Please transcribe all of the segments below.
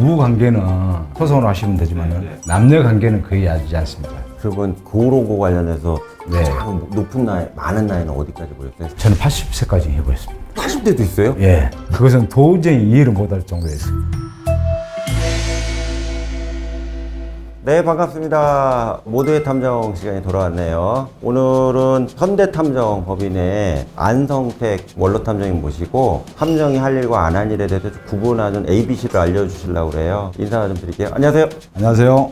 부부 관계는 소송을 하시면 되지만 남녀 관계는 거의 하지 않습니다. 그러면 그런 관련해서 네. 가장 높은 나이, 많은 나이는 어디까지 보셨어요? 저는 80세까지 해보였습니다. 80대도 있어요? 예, 그것은 도저히 이해를 못할 정도였습니다. 네, 반갑습니다. 모두의 탐정 시간이 돌아왔네요. 오늘은 현대탐정법인의 안성택 원로탐정님 모시고 탐정이 할 일과 안 할 일에 대해서 구분하는 ABC를 알려주시려고 그래요. 인사 좀 드릴게요. 안녕하세요. 안녕하세요.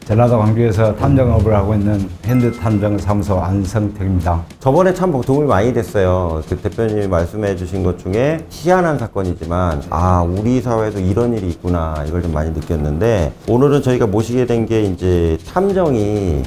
전라도 광주에서 탐정업을 하고 있는 현대탐정사무소 안성택입니다. 저번에 참 도움이 많이 됐어요. 그 대표님이 말씀해 주신 것 중에 희한한 사건이지만 우리 사회에도 이런 일이 있구나 이걸 좀 많이 느꼈는데, 오늘은 저희가 모시게 된 게 이제 탐정이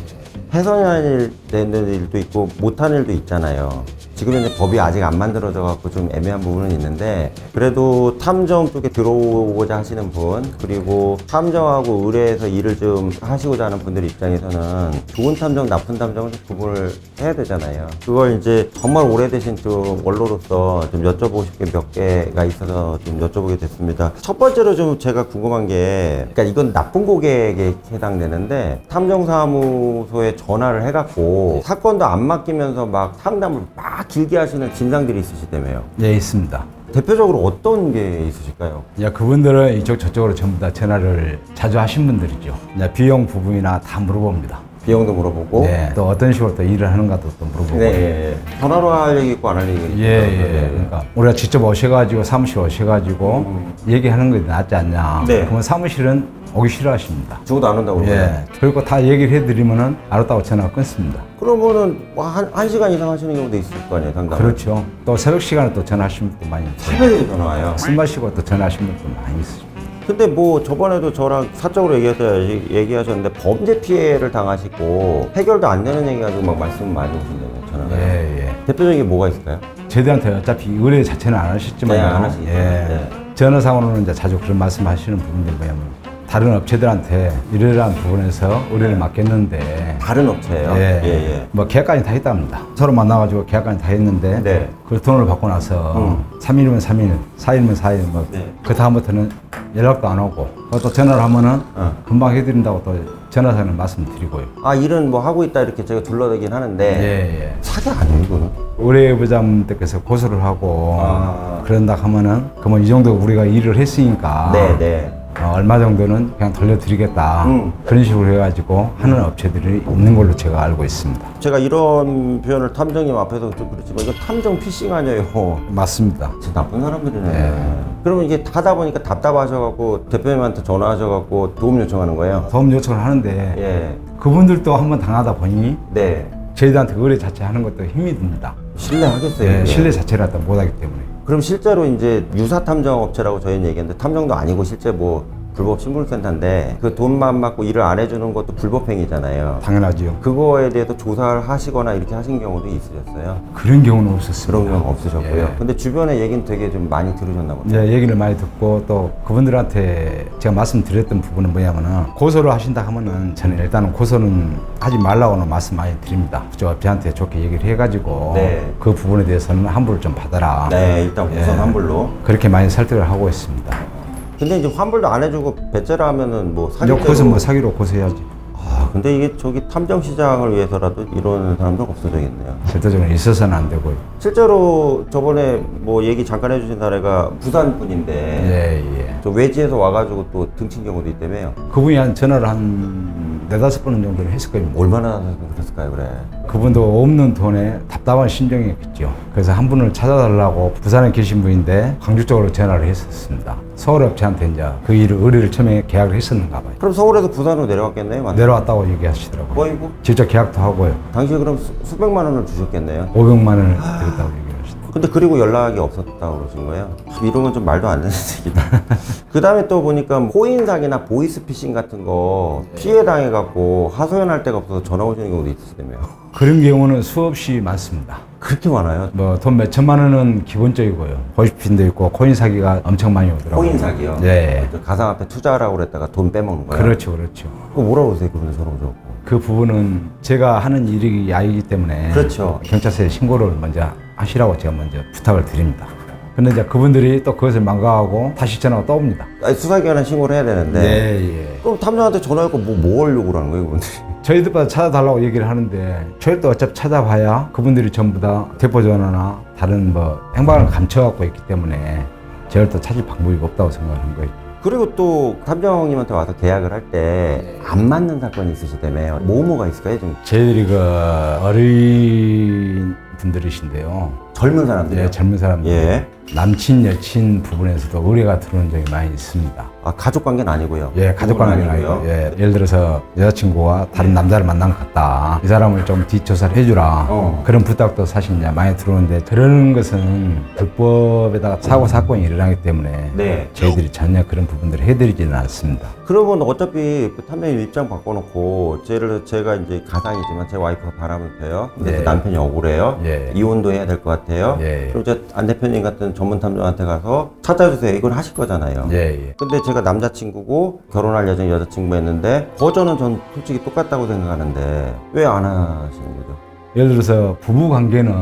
해서는 되는 일도 있고 못하는 일도 있잖아요. 지금 현재 법이 아직 안 만들어져 갖고 좀 애매한 부분은 있는데, 그래도 탐정 쪽에 들어오고자 하시는 분, 그리고 탐정하고 의뢰해서 일을 좀 하시고자 하는 분들 입장에서는 좋은 탐정, 나쁜 탐정을 좀 구분을 해야 되잖아요. 그걸 이제 정말 오래되신 좀 원로로서 좀 여쭤보고 싶은 게 몇 개가 있어서 좀 여쭤보게 됐습니다. 첫 번째로 좀 제가 궁금한 게, 그러니까 이건 나쁜 고객에 해당되는데, 탐정사무소에 전화를 해갖고 사건도 안 맡기면서 막 상담을 막 길게 하시는 진상들이 있으시다며요. 예, 있습니다. 대표적으로 어떤 게 있으실까요? 이제 그분들은 이쪽 저쪽으로 전부 다 전화를 자주 하신 분들이죠. 이제 비용 부분이나 다 물어봅니다. 비용도 물어보고. 네, 또 어떤 식으로 또 일을 하는가도 또 물어보고. 네. 전화로 할 얘기 있고 안 할 얘기 있고. 예. 그러니까 우리가 직접 오셔가지고 사무실 오셔가지고 얘기하는 게 낫지 않냐. 네. 그러면 사무실은 오기 싫어하십니다. 죽어도 안 온다고 그러고요. 예. 그리고 다 얘기를 해드리면은 알았다고 전화 끊습니다. 그러면은 한 시간 이상 하시는 경우도 있을 거 아니에요, 상담. 그렇죠. 또 새벽 시간에 또 전화하시는 분도 많이 있어요. 새벽에 전화 와요. 술 마시고 또 전화하시는 분도 많이 있어요. 근데 뭐 저번에도 저랑 사적으로 얘기하셨는데 범죄 피해를 당하시고 해결도 안 되는 얘기 가지고 막 말씀 많이 오신다고요, 전화가. 예. 대표적인 게 뭐가 있을까요? 저희들한테 어차피 의뢰 자체는 안 하셨지만, 네, 안 하시죠. 예. 네. 전화상으로는 이제 자주 그런 말씀하시는 부분들 뭐냐면, 다른 업체들한테 이러한 부분에서 의뢰를 맡겼는데, 다른 업체예요? 예. 뭐 계약까지 다 했답니다. 서로 만나가지고 계약까지 다 했는데, 네. 그 돈을 받고 나서 3일이면 3일, 4일이면 4일, 뭐 네. 그 다음부터는 연락도 안 오고, 또 전화를 하면은 금방 해드린다고 또 전화상에 말씀드리고요. 일은 뭐 하고 있다 이렇게 제가 둘러대긴 하는데 예. 사기 아니에요, 이거는? 의뢰부장님께서 고소를 하고 그런다 하면은, 그러면 이 정도 우리가 일을 했으니까 네. 얼마 정도는 그냥 돌려드리겠다. 그런 식으로 해가지고 하는 업체들이 있는 걸로 제가 알고 있습니다. 제가 이런 표현을 탐정님 앞에서 좀 그렇지만 이거 탐정 피싱 아니에요. 맞습니다. 진짜 나쁜 사람들이네. 그러면 이게 하다 보니까 답답하셔갖고 대표님한테 전화하셔갖고 도움 요청하는 거예요? 도움 요청을 하는데, 예. 그분들도 한번 당하다 보니 네. 저희들한테 의뢰 자체 하는 것도 힘이 듭니다. 신뢰하겠어요. 예, 이게? 신뢰 자체를 갖다 못하기 때문에. 그럼 실제로 이제 유사 탐정 업체라고 저희는 얘기했는데, 탐정도 아니고 실제 뭐 불법 신분센터인데 그 돈만 받고 일을 안 해주는 것도 불법행위잖아요. 당연하지요. 그거에 대해서 조사를 하시거나 이렇게 하신 경우도 있으셨어요? 그런 경우는 없었습니다. 그런 경우 없으셨고요. 예. 근데 주변에 얘기는 되게 좀 많이 들으셨나 보네요. 이제 얘기를 많이 듣고, 또 그분들한테 제가 말씀드렸던 부분은 뭐냐면은, 고소를 하신다 하면은 저는 일단은 고소는 하지 말라고는 말씀 많이 드립니다. 저 업체한테 좋게 얘기를 해가지고 네. 그 부분에 대해서는 환불을 좀 받아라. 네, 일단 우선 환불로. 그렇게 많이 설득을 하고 있습니다. 근데 이제 환불도 안 해주고 배째라 하면은 뭐 이제 사기죄로. 그것은 뭐 사기로 고소해야지. 근데 이게 저기 탐정 시장을 위해서라도 이런 사람들 없어져야겠네요. 절대적으로 있어서는 안 되고요. 실제로 저번에 뭐 얘기 잠깐 해주신 사례가 부산 분인데 예. 저 외지에서 와가지고 또 등친 경우도 있다며요. 그분이 한 전화를 한 4-5번 정도를 했을 겁니다. 얼마나 그랬을까요, 그래? 그분도 없는 돈에 답답한 심정이었겠죠. 그래서 한 분을 찾아달라고 부산에 계신 분인데 광주 쪽으로 전화를 했었습니다. 서울 업체한테 이제 그 일을 의뢰를 처음에 계약을 했었는가 봐요. 그럼 서울에서 부산으로 내려갔겠네요, 맞나요? 내려왔다고 얘기하시더라고요. 어이구. 직접 계약도 하고요. 당시에 그럼 수백만 원을 주셨겠네요. 500만 원을 드렸다고 얘기하시더라고요. 근데 그리고 연락이 없었다고 그러신 거예요? 이러면 좀 말도 안 되는 얘기다. 그 다음에 또 보니까 코인 사기나 보이스피싱 같은 거 피해 당해갖고 하소연할 데가 없어서 전화 오시는 경우도 있으시다며요. 그런 경우는 수없이 많습니다. 그렇게 많아요? 뭐 돈 몇 천만 원은 기본적이고요. 보이스피싱도 있고 코인 사기가 엄청 많이 오더라고요. 코인 사기요? 네. 가상화폐 투자하라고 그랬다가 돈 빼먹는 거예요? 그렇죠. 그거 뭐라고 그러세요, 그분은 전화 오셔갖고? 그 부분은 제가 하는 일이 아니기 때문에 그렇죠. 경찰서에 신고를 먼저 하시라고 제가 먼저 부탁을 드립니다. 근데 이제 그분들이 또 그것을 망각하고 다시 전화가 또 옵니다. 아니, 수사기관에 신고를 해야 되는데. 예. 그럼 탐정한테 전화해서 뭐 하려고 그러는 거예요, 그분들이? 저희들보다 찾아달라고 얘기를 하는데 저희도 어차피 찾아봐야 그분들이 전부 다 대포 전화나 다른 뭐 행방을 감춰갖고 있기 때문에 저희를 또 찾을 방법이 없다고 생각하는 거예요. 그리고 또 탐정님한테 와서 계약을 할 때 안 맞는 사건이 있으시다며 뭐가 있을까요? 좀 저희들이 그 어린 분들이신데요. 젊은 사람들. 예, 젊은 사람들. 예. 남친, 여친 부분에서도 의뢰가 들어오는 적이 많이 있습니다. 아, 가족 관계는 아니고요. 예, 가족 관계는 아니고, 예, 예를 들어서 여자친구가 다른 남자를 만난 것 같다. 이 사람을 좀 뒷조사를 해주라. 그런 부탁도 사실 이제 많이 들어오는데 그런 것은 불법에다가 사고 사건이 일어나기 때문에 네. 저희들이 전혀 그런 부분들을 해드리지는 않습니다. 그러면 어차피 그 탐정님 입장 바꿔놓고 제가 이제 가상이지만 제 와이프가 바람을 펴요. 근데 네. 남편이 억울해요. 예. 이혼도 해야 될 것 같아요. 예. 그럼 이제 안 대표님 같은 전문 탐정한테 가서 찾아주세요. 이걸 하실 거잖아요. 예. 근데 제가 남자친구고 결혼할 예정 여자친구였는데 버전은 전 솔직히 똑같다고 생각하는데 왜 안 하시는 거죠? 예를 들어서 부부 관계는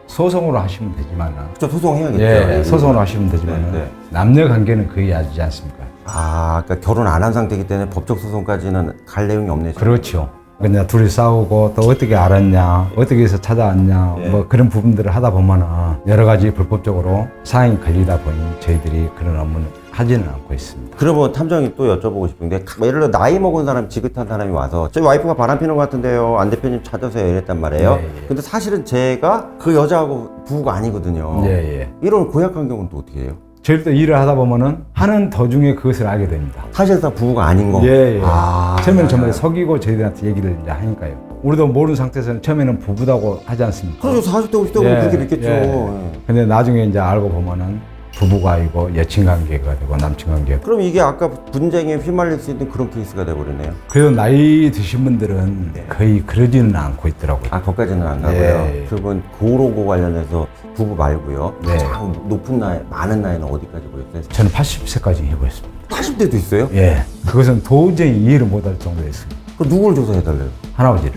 소송으로 하시면 되지만, 그쵸, 소송해야겠죠. 예, 소송으로 하시면 되지만 네. 남녀 관계는 거의 하지 않습니까? 아, 그러니까 결혼 안 한 상태이기 때문에 법적 소송까지는 갈 내용이 없네요. 그렇죠. 그냥 둘이 싸우고 또 어떻게 알았냐, 어떻게 해서 찾아왔냐, 예. 뭐 그런 부분들을 하다 보면은 여러 가지 불법적으로 사항이 걸리다 보니 저희들이 그런 업무는 하지는 않고 있습니다. 그러면 탐정이 또 여쭤보고 싶은 게 예를 들어 나이 먹은 사람 지긋한 사람이 와서 저희 와이프가 바람 피는 것 같은데요, 안 대표님 찾으세요 이랬단 말이에요. 예. 근데 사실은 제가 그 여자하고 부부가 아니거든요. 예. 이런 고약한 경우는 또 어떻게 해요? 저희도 일을 하다 보면은 하는 도중에 그것을 알게 됩니다. 사실상 부부가 아닌 거. 예. 아, 처음에는 정말 속이고 저희들한테 얘기를 이제 하니까요. 우리도 모르는 상태에서는 처음에는 부부다고 하지 않습니까? 그렇죠. 40대 50대 보면 그렇게 믿겠죠. 예. 근데 나중에 이제 알고 보면은 부부가 아니고 여친 관계가 되고 남친 관계가 되고. 그럼 이게 아까 분쟁에 휘말릴 수 있는 그런 케이스가 돼버리네요. 그래도 나이 드신 분들은 거의 그러지는 않고 있더라고요. 아, 거기까지는 안 가고요. 예. 그러면 그러고 관련해서 부부 말고요. 네. 가장 높은 나이, 많은 나이는 어디까지 보였어요? 저는 80세까지 해보였습니다. 80대도 있어요? 예. 그것은 도저히 이해를 못할 정도였습니다. 그 누굴 조사해달래요? 할아버지를.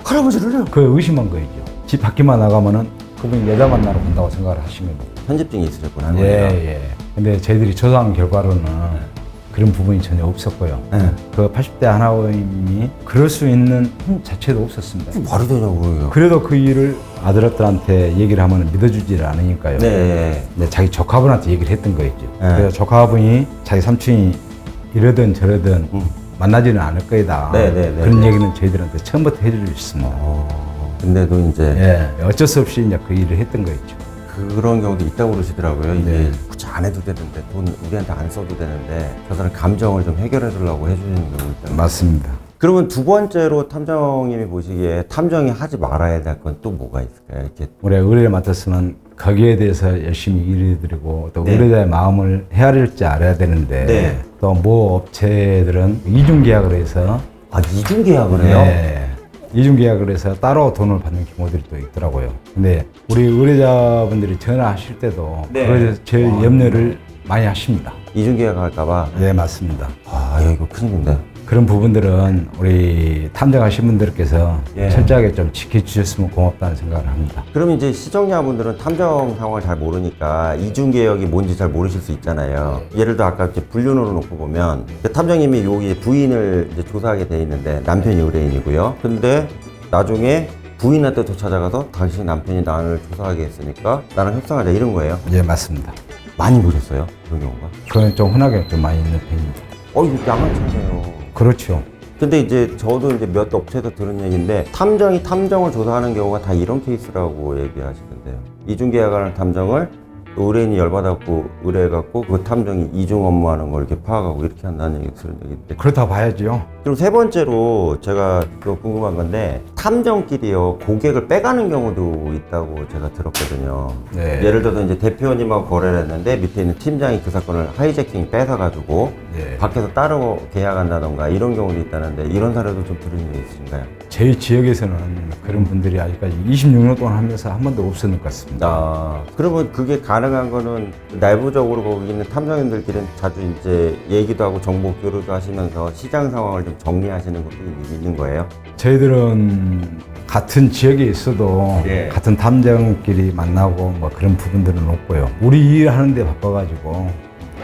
할아버지를요? 그 의심한 거이죠. 집 밖에만 나가면은 그분이 여자 만나러 간다고 생각을 하시면 돼요. 편집증이 있으셨구나. 한 예, 거예요. 예. 근데 저희들이 조사한 결과로는 그런 부분이 전혀 없었고요. 네. 그 80대 하나님이 그럴 수 있는 힘 자체도 없었습니다. 그게 말이 되냐고요. 그래도 그 일을 아들들한테 얘기를 하면 믿어주지를 않으니까요. 네. 근데 자기 조카분한테 얘기를 했던 거였죠. 네. 그래서 조카분이 자기 삼촌이 이러든 저러든 만나지는 않을 거이다. 네. 그런 얘기는 저희들한테 처음부터 해주셨습니다. 근데도 이제 예, 어쩔 수 없이 이제 그 일을 했던 거였죠. 그런 경우도 있다고 그러시더라고요. 이게 네. 굳이 안 해도 되는데 돈 우리한테 안 써도 되는데 저 사람 감정을 좀 해결해 주려고 해주시는 경우 있다. 맞습니다. 그러면 두 번째로 탐정님이 보시기에 탐정이 하지 말아야 될 건 또 뭐가 있을까요? 이렇게 우리 의뢰를 맡았으면 거기에 대해서 열심히 일해드리고 또 네. 의뢰자의 마음을 헤아릴 줄 알아야 되는데 네. 또 모 업체들은 이중계약을 해서 이중 계약을 해요? 네, 이중계약을 해서 따로 돈을 받는 경우들이 또 있더라고요. 근데 우리 의뢰자분들이 전화하실 때도 네. 그래서 제일 염려를 많이 하십니다. 이중 계약할까봐. 네, 맞습니다. 아, 야, 이거 큰일인데. 그런 부분들은 우리 탐정하신 분들께서 예. 철저하게 좀 지켜주셨으면 고맙다는 생각을 합니다. 그럼 이제 시청자분들은 탐정 상황을 잘 모르니까 이중개혁이 뭔지 잘 모르실 수 있잖아요. 예를 들어 아까 이제 불륜으로 놓고 보면 탐정님이 여기 부인을 이제 조사하게 돼 있는데 남편이 의뢰인이고요. 근데 나중에 부인한테 또 찾아가서 당신 남편이 나를 조사하게 했으니까 나랑 협상하자 이런 거예요. 예, 맞습니다. 많이 보셨어요? 그런 경우가? 그건 좀 흔하게 좀 많이 있는 편입니다. 이거 양아치네요. 그렇죠. 근데 이제 저도 이제 몇 업체에서 들은 얘기인데 탐정이 탐정을 조사하는 경우가 다 이런 케이스라고 얘기하시던데요. 이중계약하는 탐정을 의뢰인이 열받았고 의뢰해갖고 그 탐정이 이중 업무하는 걸 이렇게 파악하고 이렇게 한다는 얘기 들은 적이 있는데 그렇다고 봐야지요. 그리고 세 번째로 제가 또 궁금한 건데 탐정끼리요 고객을 빼가는 경우도 있다고 제가 들었거든요. 네. 예를 들어서 이제 대표님하고 거래를 했는데 밑에 있는 팀장이 그 사건을 하이제킹 뺏어가지고 네. 밖에서 따로 계약한다던가 이런 경우도 있다는데 이런 사례도 좀 들은 적 있으신가요? 저희 지역에서는 그런 분들이 아직까지 26년 동안 하면서 한 번도 없었는 것 같습니다. 그러면 그게 가능 가능한 거는 내부적으로 거기 있는 탐정인들끼리는 자주 이제 얘기도 하고 정보 교류도 하시면서 시장 상황을 좀 정리하시는 것도 있는 거예요? 저희들은 같은 지역에 있어도 예. 같은 탐정끼리 만나고 뭐 그런 부분들은 없고요. 우리 일하는데 바빠가지고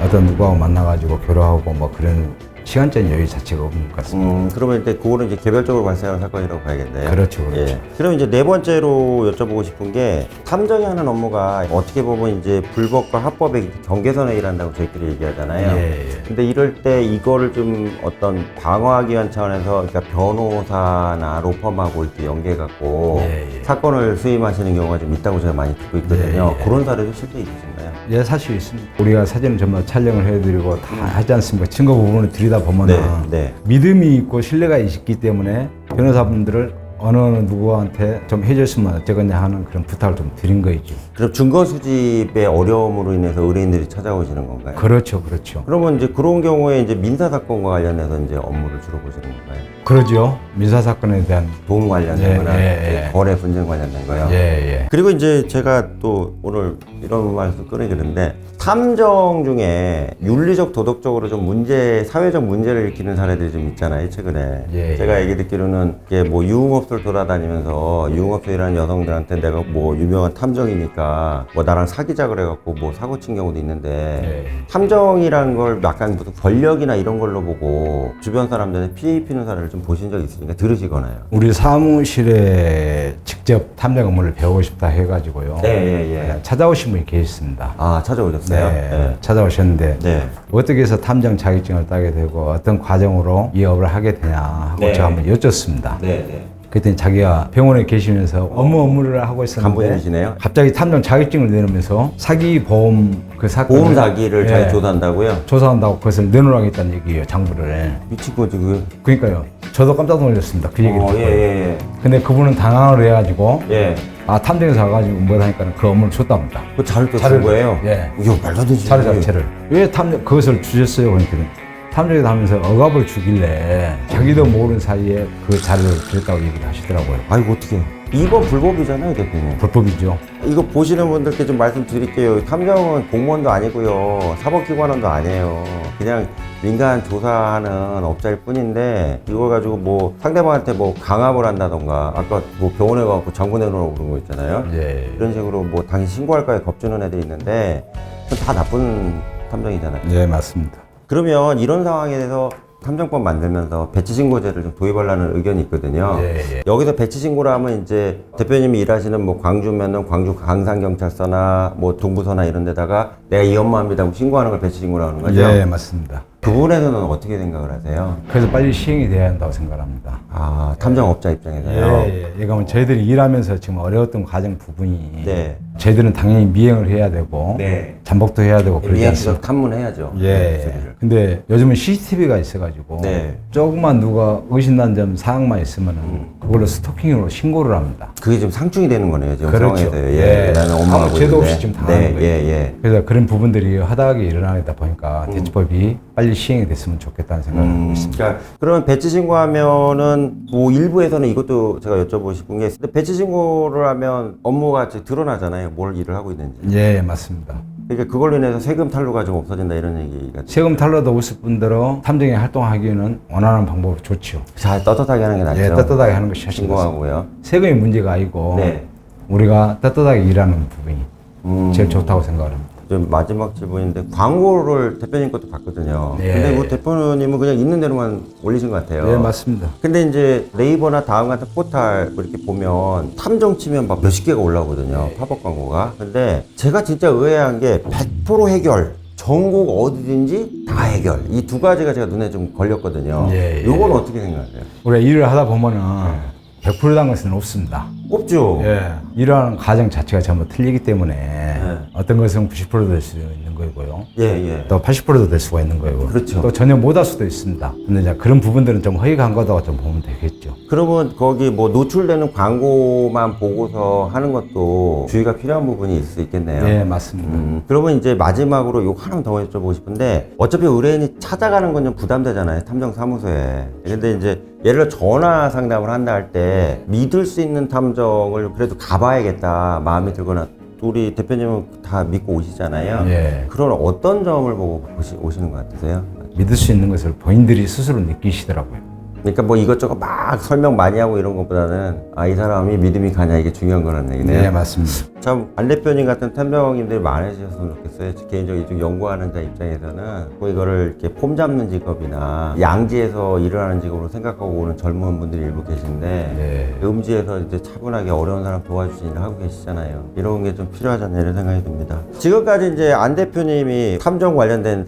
어떤 누구하고 만나가지고 교류하고 뭐 그런 시간적인 여유 자체가 없는 것 같습니다. 그러면 이제 그거는 이제 개별적으로 발생하는 사건이라고 봐야겠네요. 그렇죠, 그렇죠. 예. 그럼 이제 네 번째로 여쭤보고 싶은 게 탐정이 하는 업무가 어떻게 보면 이제 불법과 합법의 경계선에 일한다고 저희끼리 얘기하잖아요. 예, 예. 근데 이럴 때 이거를 좀 어떤 방어하기 위한 차원에서 그러니까 변호사나 로펌하고 이렇게 연계해갖고 예, 예. 사건을 수임하시는 경우가 좀 있다고 제가 많이 듣고 있거든요. 예, 예. 그런 사례도 실제 있으신가요? 예, 사실 있습니다. 우리가 사진을 전부 촬영을 해드리고 다 하지 않습니까? 증거 부분을 들이다 보면 네, 네. 믿음이 있고 신뢰가 있기 때문에 변호사분들을 어느 누구한테 좀 해줬으면 어쩌겠냐 하는 그런 부탁을 좀 드린 거이죠. 그럼 증거 수집의 어려움으로 인해서 의뢰인들이 찾아오시는 건가요? 그렇죠, 그렇죠. 그러면 이제 그런 경우에 이제 민사 사건과 관련해서 이제 업무를 주로 보시는 건가요? 그러죠. 민사 사건에 대한 도움 관련된 거나 예, 예, 예. 거래 분쟁 관련된 거요. 예, 예. 그리고 이제 제가 또 오늘 이런 말씀 꺼내기는데 탐정 중에 윤리적 도덕적으로 좀 사회적 문제를 일으키는 사례들이 좀 있잖아요, 최근에. 예, 제가 얘기 듣기로는 이게 뭐 유흥업소를 돌아다니면서 유흥업소에 일하는 여성들한테 내가 뭐 유명한 탐정이니까 뭐 나랑 사귀자 그래갖고 뭐 사고 친 경우도 있는데 예. 탐정이란 걸 약간 무슨 권력이나 이런 걸로 보고 주변 사람들한테 피해 입히는 사례를 좀 보신 적 있으니까 들으시거나요? 우리 사무실에 직접 탐정 업무를 배우고 싶다 해가지고요. 예. 찾아오신 분이 계셨습니다. 아, 찾아오셨어요? 네, 찾아오셨는데 네. 어떻게 해서 탐정 자격증을 따게 되고 어떤 과정으로 이 업을 하게 되냐 하고 네. 제가 한번 여쭙습니다. 네. 그랬더니 자기가 병원에 계시면서 업무를 하고 있었는데 간부님이시네요? 갑자기 탐정 자격증을 내놓으면서 사기 보험 그 사건을 보험 사기를 예, 잘 조사한다고요? 조사한다고 그것을 내놓으라겠다는 얘기예요, 장부를. 미친 거지 그게. 그러니까요. 저도 깜짝 놀랐습니다. 그 얘기를 듣고. 예. 근데 그분은 당황을 해가지고 예. 탐정에서 와가지고 뭘 하니까 그 업무를 줬답니다. 그 자를 또 자를 쓴 거예요? 예. 이거 말도 안 되지. 자료 자체를. 왜 그것을 주셨어요? 그러니까 탐정에서 하면서 억압을 주길래 자기도 모르는 사이에 그 자료를 주셨다고 얘기를 하시더라고요. 아이고 어떡해. 이거 불법이잖아요, 대표님. 불법이죠. 이거 보시는 분들께 좀 말씀드릴게요. 탐정은 공무원도 아니고요. 사법기관원도 아니에요. 그냥 민간 조사하는 업자일 뿐인데 이걸 가지고 뭐 상대방한테 뭐 강압을 한다던가 아까 뭐 병원에 가고 장부 내놓으라고 그런 거 있잖아요. 예. 이런 식으로 뭐 당신 신고할까에 겁주는 애들이 있는데 그건 다 나쁜 탐정이잖아요. 예, 맞습니다. 그러면 이런 상황에 대해서 탐정법 만들면서 배치신고제를 좀 도입하려는 의견이 있거든요. 예. 여기서 배치신고를 하면 이제 대표님이 일하시는 뭐 광주면은 광주 강산경찰서나 뭐 동부서나 이런 데다가 내가 이 업무합니다 하고 신고하는 걸 배치신고라고 하는 거죠. 예, 맞습니다. 그 부분에서는 어떻게 생각을 하세요? 그래서 빨리 시행이 돼야 한다고 생각합니다. 아, 탐정업자 입장에서요? 예. 그러면 저희들이 일하면서 지금 어려웠던 과정 부분이 네. 저희들은 당연히 미행을 해야 되고 네. 잠복도 해야 되고 그러지 미행시적 않습니까? 탐문해야죠. 예. 소리를. 근데 요즘은 CCTV가 있어가지고 네. 조금만 누가 의심난 점 사항만 있으면은 그걸로 스토킹으로 신고를 합니다. 그게 좀 상충이 되는 거네요, 지금 그렇죠. 상황에서. 예. 나는 업무하고 아무 죄도 있는데. 없이 지금 당하는 거예요. 예. 그래서 그런 부분들이 허다하게 일어나다 보니까 대처법이 빨리 시행이 됐으면 좋겠다는 생각을 하고 있습니다. 그러니까 그러면 배치 신고하면은 뭐 일부에서는 이것도 제가 여쭤보고 싶은 게 근데 배치 신고를 하면 업무가 이제 드러나잖아요. 뭘 일을 하고 있는지. 예, 맞습니다. 그러니까 그걸로 인해서 세금 탈루가 좀 없어진다 이런 얘기가 세금 탈루도 없을 뿐더러 탐정이 활동하기에는 원활한 방법으로 좋죠. 잘 떳떳하게 하는 게 낫죠. 예, 떳떳하게 하는 것이 훨씬 낫습니다. 신고하고요. 세금이 문제가 아니고 네. 우리가 떳떳하게 일하는 부분이 제일 좋다고 생각을 합니다. 좀 마지막 질문인데 광고를 대표님 것도 봤거든요. 예. 근데 뭐 대표님은 그냥 있는 대로만 올리신 것 같아요. 네, 맞습니다. 근데 이제 네이버나 다음 같은 포탈 뭐 이렇게 보면 탐정 치면 막 몇십 개가 올라오거든요. 팝업 광고가. 근데 제가 진짜 의아한 게 100% 해결. 전국 어디든지 다 해결. 이 두 가지가 제가 눈에 좀 걸렸거든요. 예. 요건 어떻게 생각하세요? 우리가 일을 하다 보면은 100%란 것은 없습니다. 없죠. 예. 일하는 과정 자체가 전부 틀리기 때문에 어떤 것은 90% 될 수 있는 거고요. 예. 또 80%도 될 수가 있는 거고. 그렇죠. 또 전혀 못 할 수도 있습니다. 근데 이제 그런 부분들은 좀 허위 광고다고 좀 보면 되겠죠. 그러면 거기 뭐 노출되는 광고만 보고서 하는 것도 주의가 필요한 부분이 있을 수 있겠네요. 예, 맞습니다. 그러면 이제 마지막으로 요거 하나 더 여쭤보고 싶은데 어차피 의뢰인이 찾아가는 건 좀 부담되잖아요. 탐정사무소에. 근데 이제 예를 들어 전화 상담을 한다 할 때 믿을 수 있는 탐정을 그래도 가봐야겠다 마음이 들거나 우리 대표님은 다 믿고 오시잖아요. 예. 그런 어떤 점을 보고 오시는 것 같으세요? 믿을 수 있는 것을 본인들이 스스로 느끼시더라고요. 그러니까 뭐 이것저것 막 설명 많이 하고 이런 것보다는 이 사람이 믿음이 가냐 이게 중요한 거라는 얘기네요. 네, 맞습니다. 참 안 대표님 같은 탐정님들이 많으셨으면 좋겠어요. 개인적으로 좀 연구하는 자 입장에서는 뭐 이거를 이렇게 폼 잡는 직업이나 양지에서 일을 하는 직업으로 생각하고 오는 젊은 분들이 일부 계신데 네. 음지에서 이제 차분하게 어려운 사람 도와주시는 일을 하고 계시잖아요. 이런 게 좀 필요하지 않나 이런 생각이 듭니다. 지금까지 이제 안 대표님이 탐정 관련된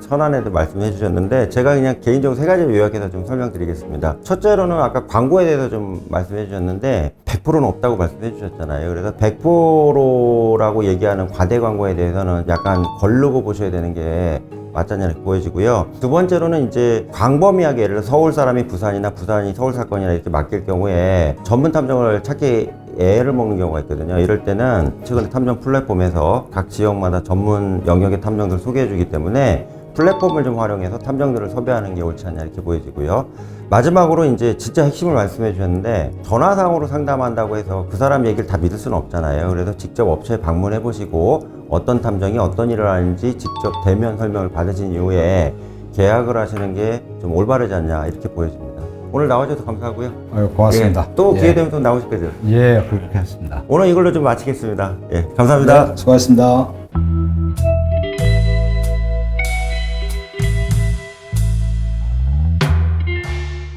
선안에도 말씀해 주셨는데 제가 그냥 개인적으로 세 가지를 요약해서 좀 설명드리겠습니다. 첫째로는 아까 광고에 대해서 좀 말씀해 주셨는데 100%는 없다고 말씀해 주셨잖아요. 그래서 100%라고 얘기하는 과대 광고에 대해서는 약간 거르고 보셔야 되는 게 맞지 않냐 이렇게 보여지고요. 두 번째로는 이제 광범위하게 예를 들어 서울 사람이 부산이나 부산이 서울 사건이나 이렇게 맡길 경우에 전문 탐정을 찾기 애를 먹는 경우가 있거든요. 이럴 때는 최근에 탐정 플랫폼에서 각 지역마다 전문 영역의 탐정들 소개해 주기 때문에 플랫폼을 좀 활용해서 탐정들을 섭외하는 게 옳지 않냐 이렇게 보여지고요. 마지막으로 이제 진짜 핵심을 말씀해 주셨는데 전화상으로 상담한다고 해서 그 사람 얘기를 다 믿을 수는 없잖아요. 그래서 직접 업체에 방문해 보시고 어떤 탐정이 어떤 일을 하는지 직접 대면 설명을 받으신 이후에 계약을 하시는 게 좀 올바르지 않냐 이렇게 보여집니다. 오늘 나와주셔서 감사하고요. 아유, 고맙습니다. 예, 또 기회 예. 되면 또 나오실 거죠? 예, 그렇게 하겠습니다. 오늘 이걸로 좀 마치겠습니다. 예, 감사합니다. 네, 수고하셨습니다.